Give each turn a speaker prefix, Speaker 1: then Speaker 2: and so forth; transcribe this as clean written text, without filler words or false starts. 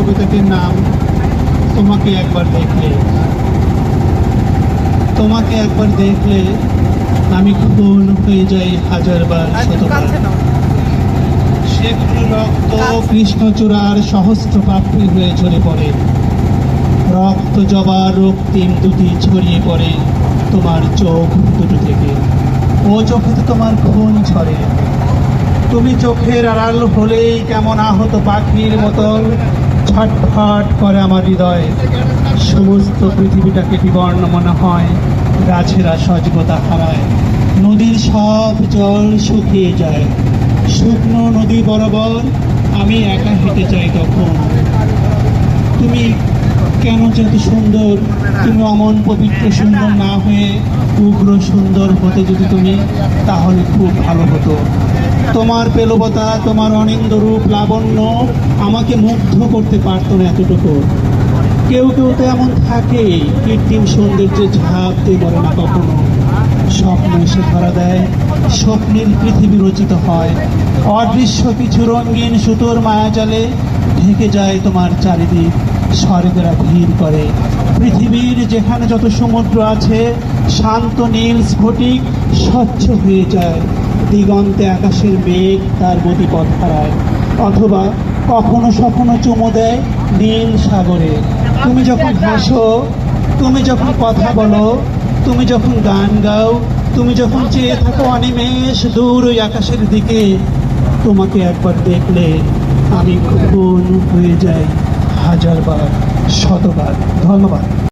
Speaker 1: কবিতাটির নাম তোমাকে একবার দেখলে। তোমাকে একবার দেখলে আমি খুন হয়ে যাই হাজারবার শতবার। সেগুলো রক্ত কৃষ্ণচূড়ার সহস্র পাপড়ি হয়ে ঝরে পড়ে। রক্ত জবার রক্তিম দুটি ছড়িয়ে পড়ে তোমার চোখ দুটো থেকে। ও চোখে তো তোমার খুন ঝরে। তুমি চোখের আড়াল হলেই কেমন আহত পাখির মতন ছটফট করে আমার হৃদয়। সমস্ত পৃথিবীটাকে বিবর্ণ মনে হয়, গাছেরা সজীবতা হারায়, নদীর সব জল শুকিয়ে যায়। শুকনো নদী বরাবর আমি একা হেঁটে যাই তখন। তুমি কেন যত সুন্দর, তুমি অমন পবিত্র সুন্দর না হয়ে উগ্র সুন্দর হতে যদি তুমি, তাহলে খুব ভালো হতো। তোমার পেলবতা, তোমার অনিন্দ রূপ লাবণ্য আমাকে মুগ্ধ করতে পারতো না এতটুকু। কেউ কেউ তো এমন থাকে, কৃত্রিম সৌন্দর্যে ঝাঁপ দিয়ে মরে না কখনো। স্বপ্ন এসে ধরা দেয়, স্বপ্নের পৃথিবী রচিত হয়। অদৃশ্য কিছু রঙিন সুতোর মায়াজালে ঢেকে যায় তোমার চারিদিক। স্বর্গেরা ভিড় করে। পৃথিবীর যেখানে যত সমুদ্র আছে, শান্ত নীল স্ফটিক স্বচ্ছ হয়ে যায়। দিগন্তে আকাশের মেঘ তার গতিপথ হারায়, অথবা কখনো সখনো চুমো দেয় নীল সাগরে। তুমি যখন হাসো, তুমি যখন কথা বলো, তুমি যখন গান গাও, তুমি যখন চেয়ে থাকো অনিমেষ দূর ওই আকাশের দিকে, তোমাকে একবার দেখলে আমি খুন হয়ে যাই হাজারবার শতবার। ধন্যবাদ।